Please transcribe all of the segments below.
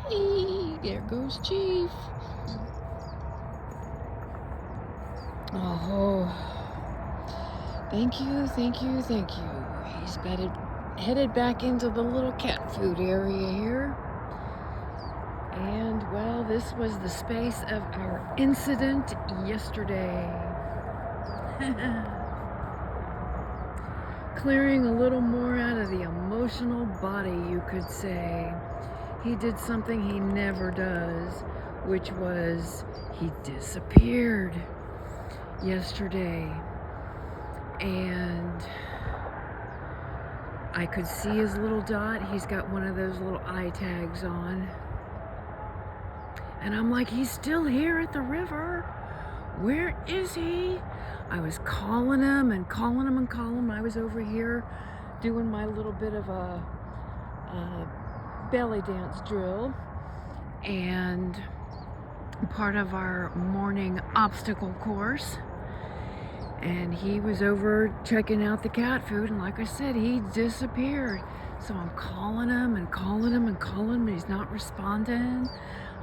Hey, there goes Chief. Oh, thank you, thank you, thank you. He's headed back into the little cat food area here. And, well, this was the space of our incident yesterday. Clearing a little more out of the emotional body, you could say. He did something he never does, which was he disappeared yesterday. And I could see his little dot. He's got one of those little eye tags on. And I'm like, he's still here at the river. Where is he? I was calling him and calling him and calling him. I was over here doing my little bit of a belly dance drill and part of our morning obstacle course. And he was over checking out the cat food, and like I said, he disappeared. So I'm calling him and calling him and calling him, and he's not responding.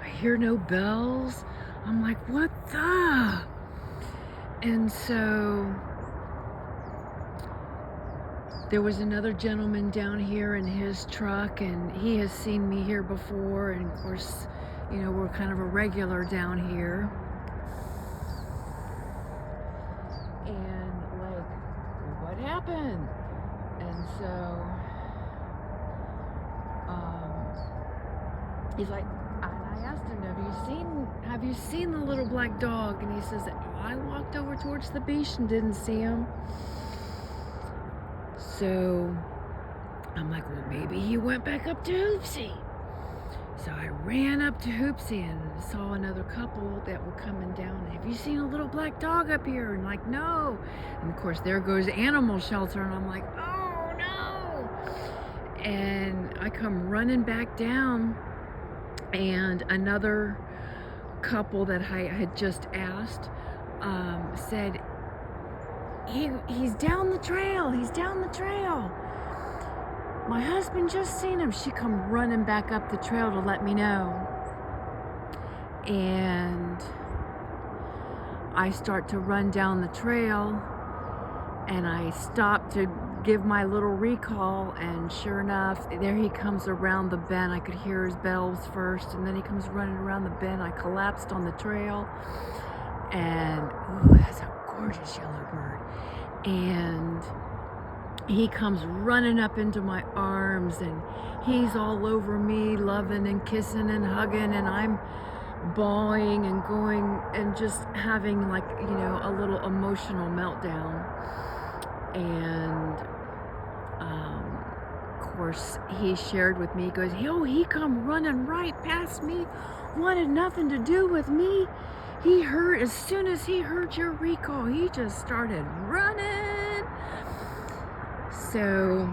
I hear no bells. I'm like, what the? And so there was another gentleman down here in his truck, and he has seen me here before, and of course, you know, we're kind of a regular down here. And like, what happened? And so he's like, and I asked him, have you seen the little black dog? And he says, I walked over towards the beach and didn't see him. So I'm like, well, maybe he went back up to Hoopsie. So I ran up to Hoopsie and saw another couple that were coming down. Have you seen a little black dog up here? And like, no. And of course, there goes animal shelter. And I'm like, oh no. And I come running back down, and another couple that I had just asked said, he's down the trail. He's down the trail. My husband just seen him. She come running back up the trail to let me know. And I start to run down the trail, and I stop to give my little recall, and sure enough, there he comes around the bend. I could hear his bells first, and then he comes running around the bend. I collapsed on the trail, and ooh, that's a gorgeous yellow bird. And he comes running up into my arms, and he's all over me, loving and kissing and hugging, and I'm bawling and going and just having, like, you know, a little emotional meltdown. And of course, he shared with me, he goes, yo, he come running right past me, wanted nothing to do with me. He heard, as soon as he heard your recall, he just started running. So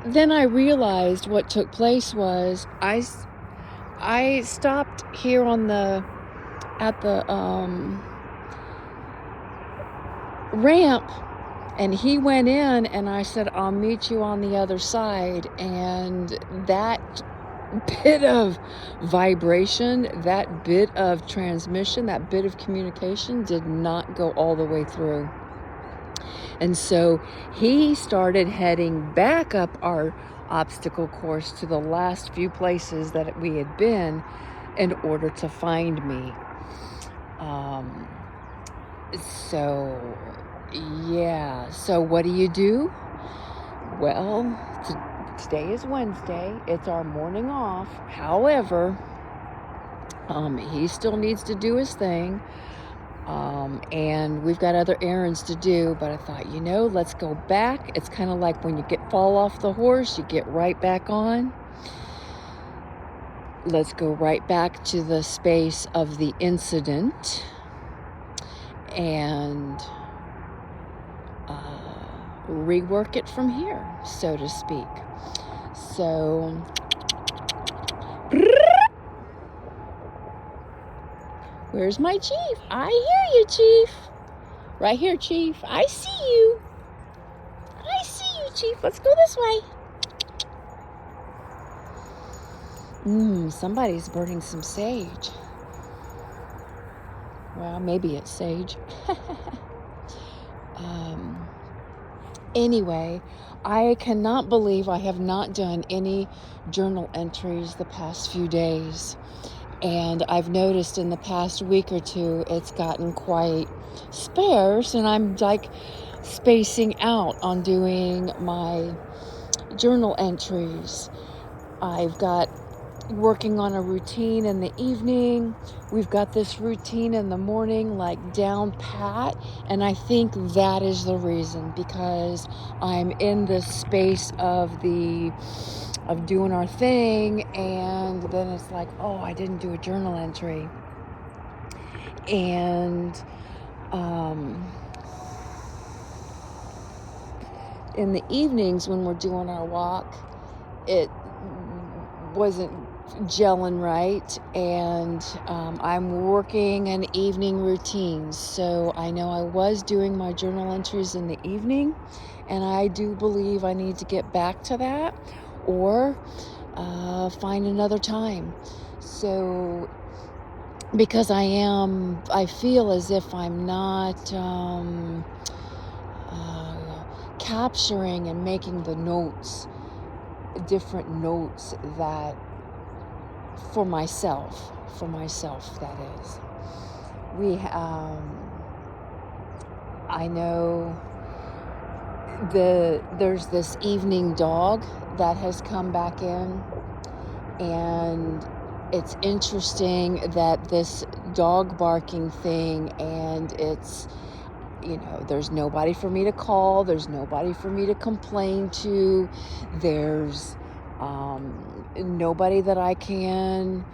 then I realized what took place was I stopped here at the ramp, and he went in, and I said, I'll meet you on the other side. And that bit of vibration, that bit of transmission, that bit of communication did not go all the way through. And so he started heading back up our obstacle course to the last few places that we had been in order to find me. So yeah, so what do? Well, today is Wednesday. It's our morning off. However, he still needs to do his thing. And we've got other errands to do, but I thought, you know, let's go back. It's kind of like when you fall off the horse, you get right back on. Let's go right back to the space of the incident and rework it from here, so to speak. So where's my chief? I hear you, Chief. Right here, Chief. I see you. I see you, Chief. Let's go this way. Somebody's burning some sage. Well, maybe it's sage. Anyway, I cannot believe I have not done any journal entries the past few days. And I've noticed in the past week or two, it's gotten quite sparse, and I'm like spacing out on doing my journal entries. I've got working on a routine in the evening. We've got this routine in the morning, like down pat. And I think that is the reason, because I'm in this space of doing our thing. And then it's like, oh, I didn't do a journal entry. And, in the evenings when we're doing our walk, it wasn't gelling right, and I'm working an evening routine, so I know I was doing my journal entries in the evening, and I do believe I need to get back to that, or find another time. So because I feel as if I'm not capturing and making the notes, different notes that for myself that is. I know there's this evening dog that has come back in, and it's interesting that this dog barking thing, and it's, there's nobody for me to call, there's nobody for me to complain to, there's nobody that I can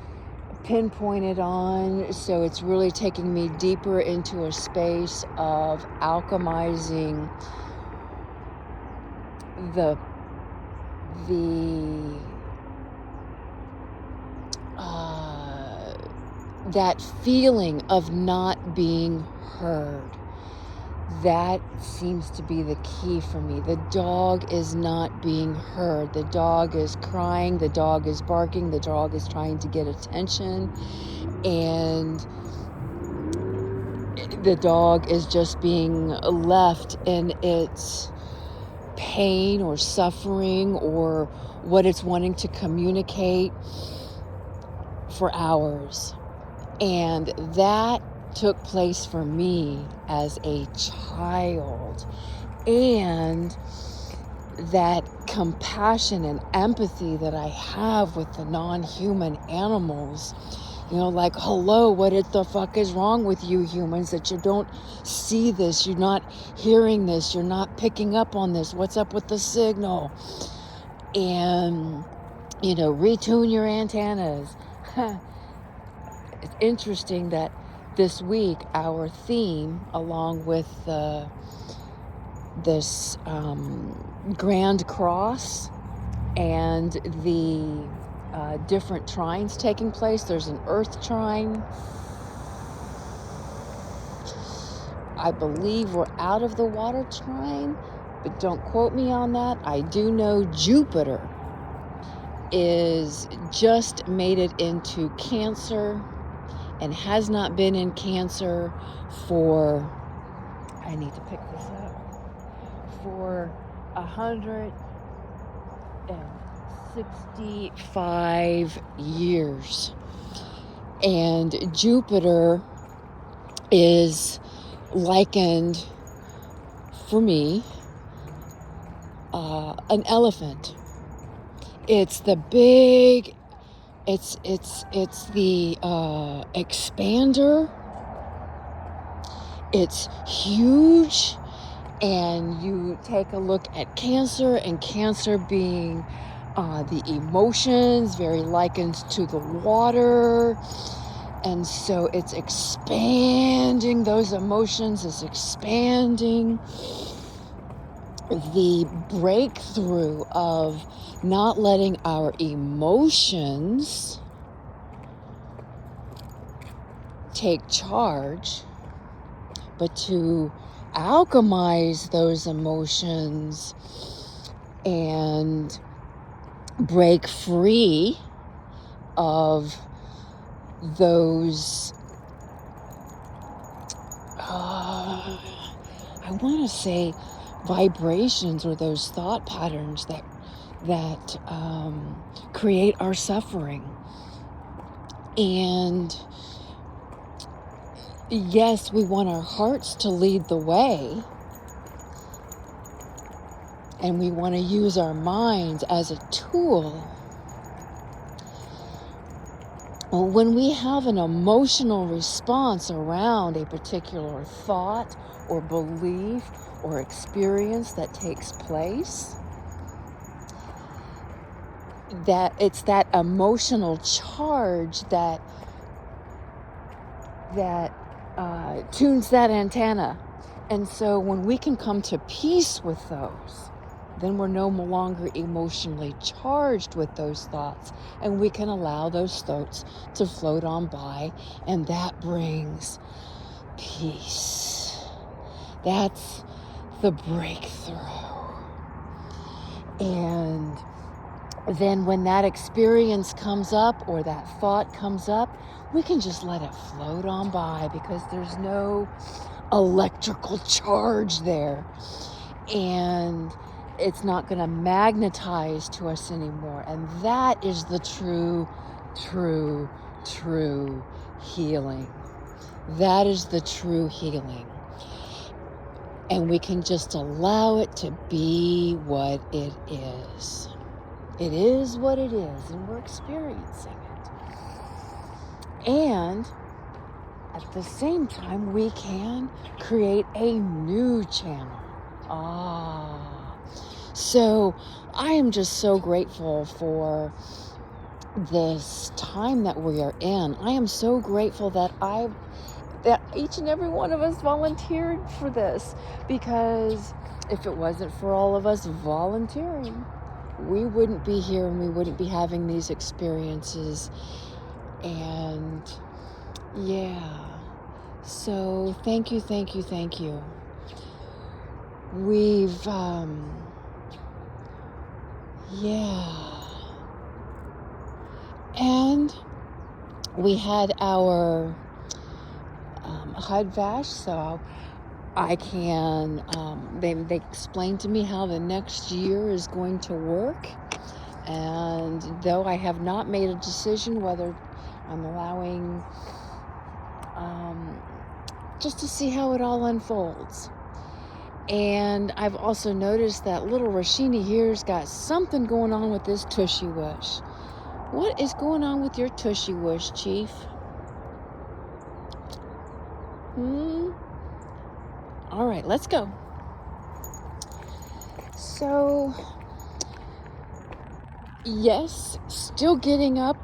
pinpoint it on, so it's really taking me deeper into a space of alchemizing that feeling of not being heard. That seems to be the key for me. The dog is not being heard. The dog is crying. The dog is barking. The dog is trying to get attention. And the dog is just being left in its pain or suffering or what it's wanting to communicate for hours. And that took place for me as a child, and that compassion and empathy that I have with the non-human animals, like, hello, what the fuck is wrong with you humans that you don't see this, you're not hearing this, you're not picking up on this, what's up with the signal? And retune your antennas. It's interesting that this week, our theme, along with this Grand Cross and the different trines taking place, there's an Earth trine. I believe we're out of the water trine, but don't quote me on that. I do know Jupiter is just made it into Cancer, and has not been in Cancer for, I need to pick this up, for 165 years. And Jupiter is likened, for me, an elephant. It's the big, it's the expander. It's huge. And you take a look at Cancer, and Cancer being the emotions, very likened to the water. And so it's expanding those emotions, it's expanding the breakthrough of not letting our emotions take charge, but to alchemize those emotions and break free of those, I want to say, vibrations, or those thought patterns that create our suffering. And yes, we want our hearts to lead the way, and we want to use our minds as a tool. Well, when we have an emotional response around a particular thought or belief or experience that takes place, that it's that emotional charge that tunes that antenna. And so when we can come to peace with those, then we're no longer emotionally charged with those thoughts, and we can allow those thoughts to float on by, and that brings peace. That's the breakthrough. And then when that experience comes up, or that thought comes up, we can just let it float on by, because there's no electrical charge there. And it's not going to magnetize to us anymore. And that is the true healing. That is the true healing. And we can just allow it to be what it is. It is what it is, and we're experiencing it. And at the same time, we can create a new channel. So I am just so grateful for this time that we are in. I am so grateful that each and every one of us volunteered for this, because if it wasn't for all of us volunteering, we wouldn't be here, and we wouldn't be having these experiences. And yeah, so thank you. We've and we had our Hudvash, so I can, they explained to me how the next year is going to work. And though I have not made a decision whether I'm allowing, just to see how it all unfolds. And I've also noticed that little Rashini here's got something going on with this tushy wush. What is going on with your tushy wush, Chief? All right, let's go. So, yes, still getting up.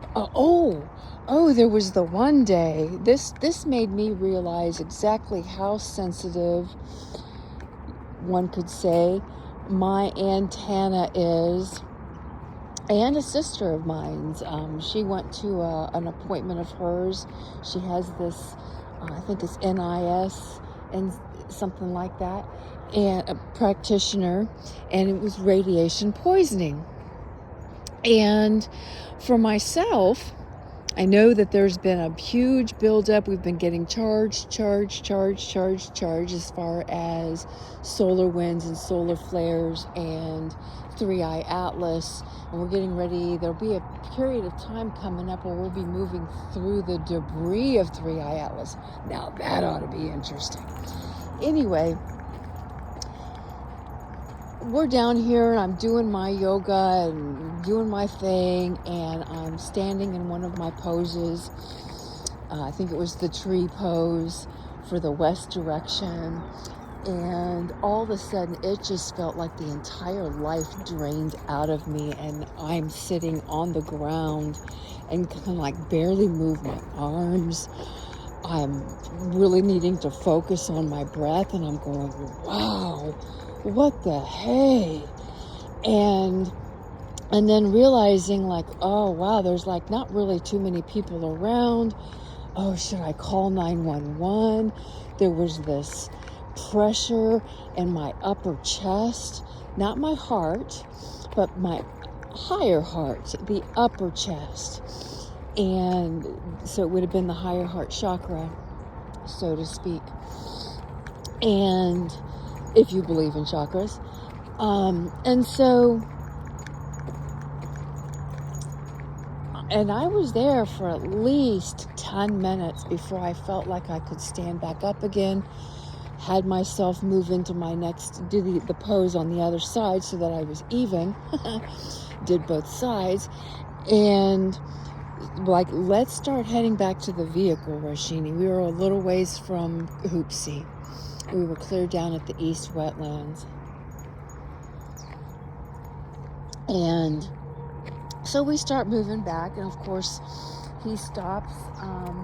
There was the one day. This made me realize exactly how sensitive, one could say, my antenna is. And a sister of mine's, she went to an appointment of hers. She has this, I think it's NIS and something like that, and a practitioner, and it was radiation poisoning. And for myself, I know that there's been a huge buildup. We've been getting charged as far as solar winds and solar flares and 3i Atlas. And we're getting ready. There'll be a period of time coming up where we'll be moving through the debris of 3i Atlas. Now that ought to be interesting. Anyway, we're down here, and I'm doing my yoga and doing my thing, and I'm standing in one of my poses. I think it was the tree pose for the west direction. And all of a sudden, it just felt like the entire life drained out of me, and I'm sitting on the ground and kind of like barely move my arms. I'm really needing to focus on my breath, and I'm going, wow, what the hey? And then realizing, like, oh wow, there's like not really too many people around. Oh, should I call 911? There was this pressure in my upper chest, not my heart, but my higher heart, the upper chest. And so it would have been the higher heart chakra, so to speak. And if you believe in chakras. And I was there for at least 10 minutes before I felt like I could stand back up again. Had myself move into my do the pose on the other side so that I was even. Did both sides. And like, let's start heading back to the vehicle, Roshini. We were a little ways from Hoopsie. We were clear down at the East Wetlands. And so we start moving back, and of course he stops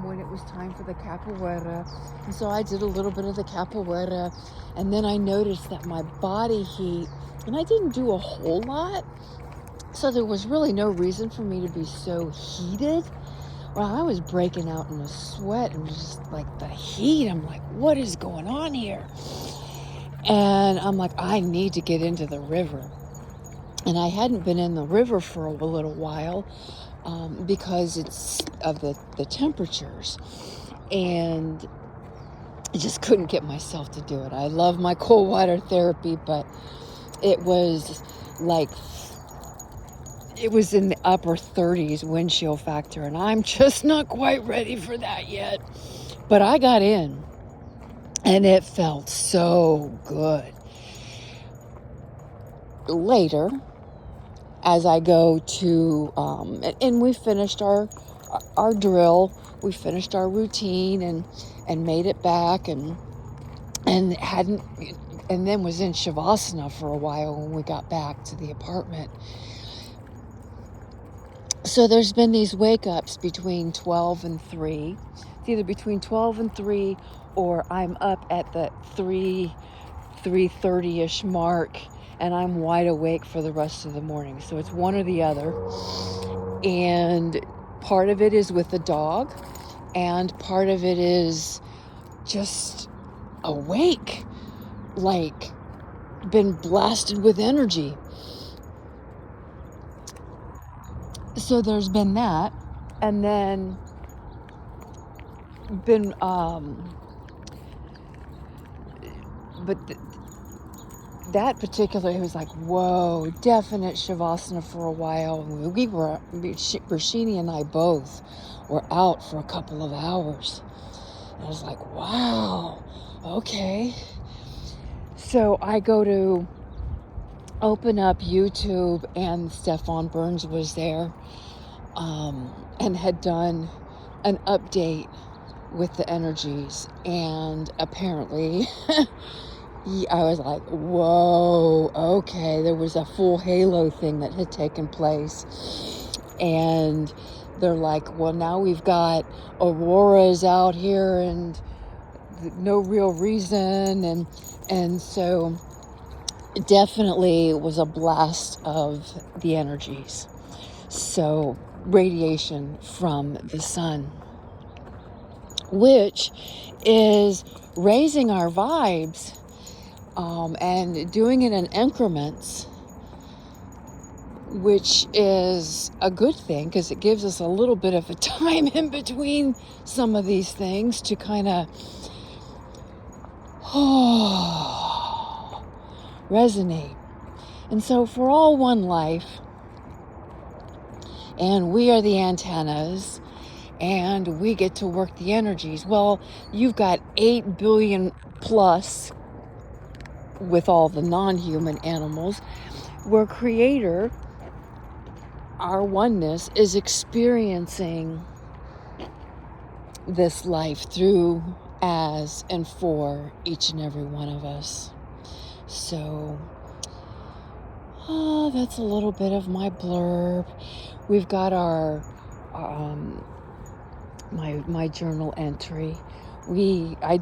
when it was time for the capoeira. And so I did a little bit of the capoeira, and then I noticed that my body heat, and I didn't do a whole lot, so there was really no reason for me to be so heated. Well, I was breaking out in a sweat, and just like the heat, I'm like, what is going on here? And I'm like, I need to get into the river. And I hadn't been in the river for a little while because it's of the temperatures. And I just couldn't get myself to do it. I love my cold water therapy, but it was in the upper 30s wind chill factor, and I'm just not quite ready for that yet. But I got in, and it felt so good. Later, as I go to, and we finished our drill, we finished our routine, and made it back, and then was in Shavasana for a while when we got back to the apartment. So there's been these wake-ups between 12 and 3. It's either between 12 and 3, or I'm up at the 3:30-ish mark, and I'm wide awake for the rest of the morning. So it's one or the other. And part of it is with the dog, and part of it is just awake, like been blasted with energy. So there's been that, and then been that particular, it was like, whoa, definite Shavasana for a while. Rashini and I both were out for a couple of hours. And I was like, wow, okay. So I go to open up YouTube, and Stefan Burns was there, and had done an update with the energies. And apparently, I was like, whoa, okay. There was a full halo thing that had taken place. And they're like, well, now we've got auroras out here and no real reason. And so it definitely was a blast of the energies. So radiation from the sun, which is raising our vibes, and doing it in increments, which is a good thing because it gives us a little bit of a time in between some of these things to kind of resonate. And so if we're all one life, and we are the antennas, and we get to work the energies, well, you've got 8 billion plus with all the non-human animals, where Creator, our oneness, is experiencing this life through, as, and for each and every one of us. So that's a little bit of my blurb. We've got our my journal entry. I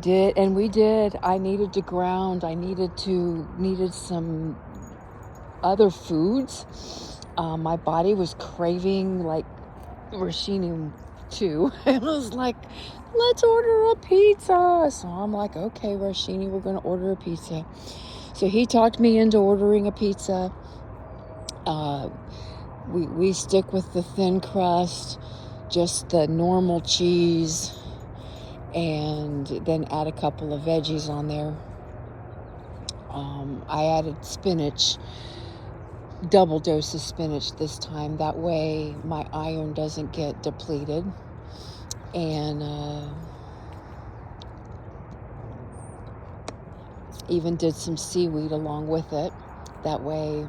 needed to ground. I needed some other foods. My body was craving, like, Rashini too. It was like, let's order a pizza. So I'm like, okay, Rashini, we're going to order a pizza. So he talked me into ordering a pizza. We stick with the thin crust, just the normal cheese, and then add a couple of veggies on there. I added spinach, double dose of spinach this time. That way my iron doesn't get depleted. And even did some seaweed along with it. That way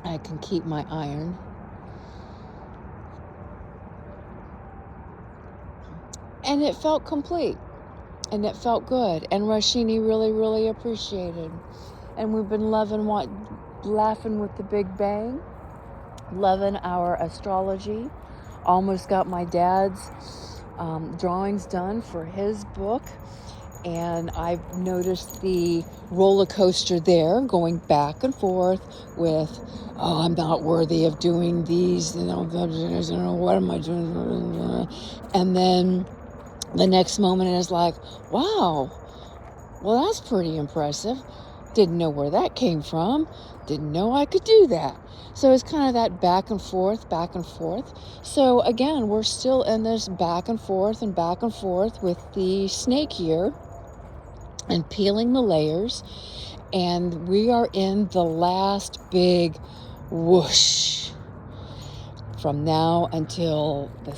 I can keep my iron. And it felt complete. And it felt good. And Rashini really, really appreciated. And we've been laughing with the Big Bang. Loving our astrology. Almost got my dad's drawings done for his book. And I've noticed the roller coaster there going back and forth with, oh, I'm not worthy of doing these. What am I doing? And then the next moment is like, wow, well, that's pretty impressive. Didn't know where that came from. Didn't know I could do that. So it's kind of that back and forth. So again, we're still in this back and forth with the snake here and peeling the layers. And we are in the last big whoosh from now until the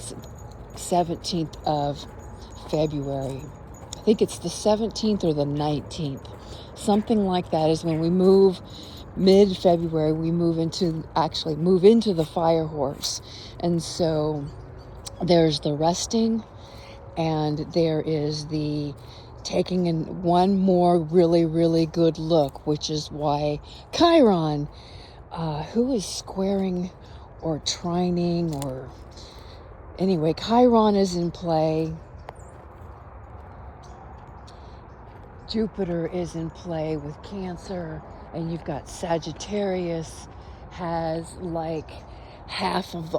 17th of February. I think it's the 17th or the 19th. Something like that is when we move. Mid-February, we move into the fire horse. And so there's the resting, and there is the taking in one more really, really good look, which is why Chiron, who is squaring or trining, or anyway, Chiron is in play. Jupiter is in play with Cancer, and you've got Sagittarius has like half of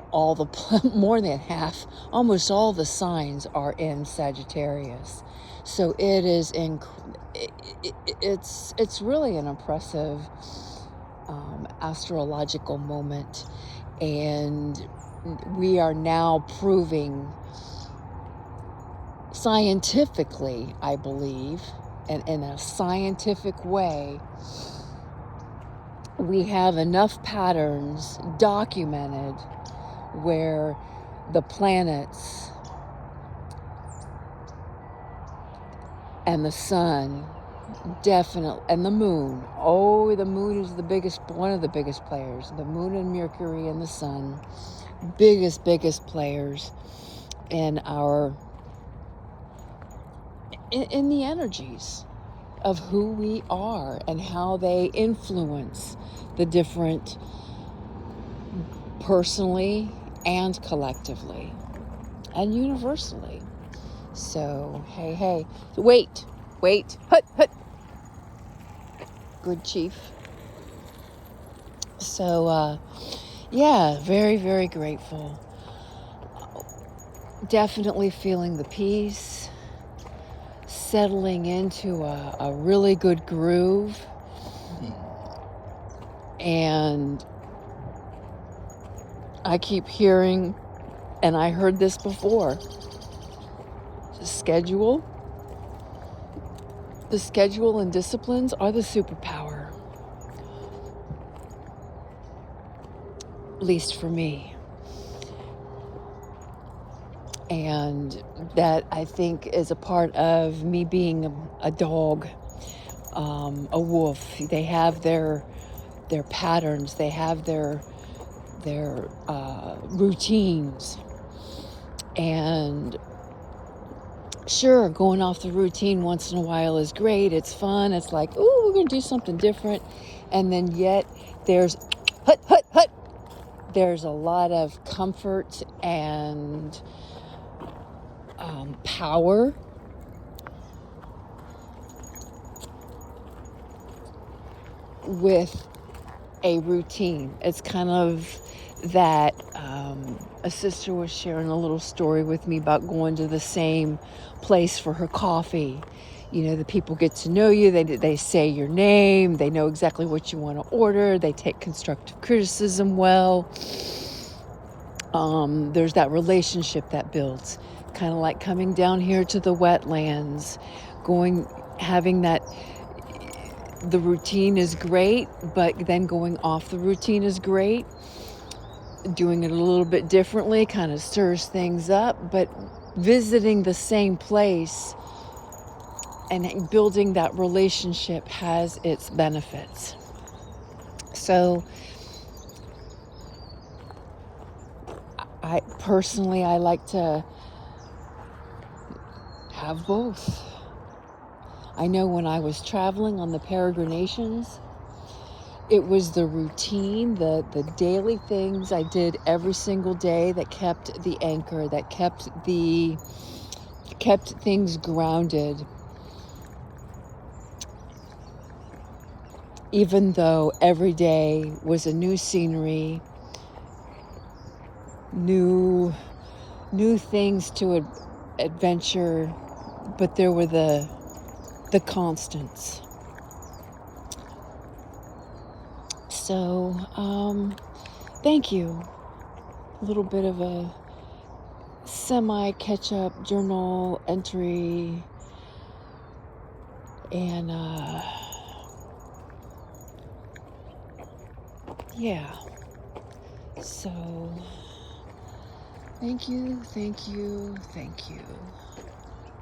more than half, almost all the signs are in Sagittarius. So it is it's really an impressive astrological moment, and we are now proving scientifically, I believe, and in a scientific way, we have enough patterns documented where the planets and the sun definitely, and the moon. Oh, the moon is one of the biggest players. The moon and Mercury and the sun, biggest players in the energies of who we are and how they influence the different, personally and collectively and universally. So, hey, wait, hut. Good chief. So, yeah, very, very grateful. Definitely feeling the peace, settling into a really good groove. And I keep hearing, and I heard this before, the schedule and disciplines are the superpower. At least for me. And that, I think, is a part of me being a dog, a wolf. They have their patterns. They have their routines. And sure, going off the routine once in a while is great. It's fun. It's like, ooh, we're going to do something different. And then yet there's hut. There's a lot of comfort and power with a routine. It's kind of that a sister was sharing a little story with me about going to the same place for her coffee. You know, the people get to know you. They say your name. They know exactly what you want to order. They take constructive criticism well. There's that relationship that builds, kind of like coming down here to the wetlands, having that, the routine is great, but then going off the routine is great. Doing it a little bit differently kind of stirs things up, but visiting the same place and building that relationship has its benefits. So I personally, I like to have both. I know when I was traveling on the peregrinations, it was the routine, the daily things I did every single day that kept the anchor, that kept things grounded. Even though every day was a new scenery, new things to adventure, but there were the constants. So, thank you. A little bit of a semi catch-up journal entry, and yeah. So, thank you, thank you, thank you.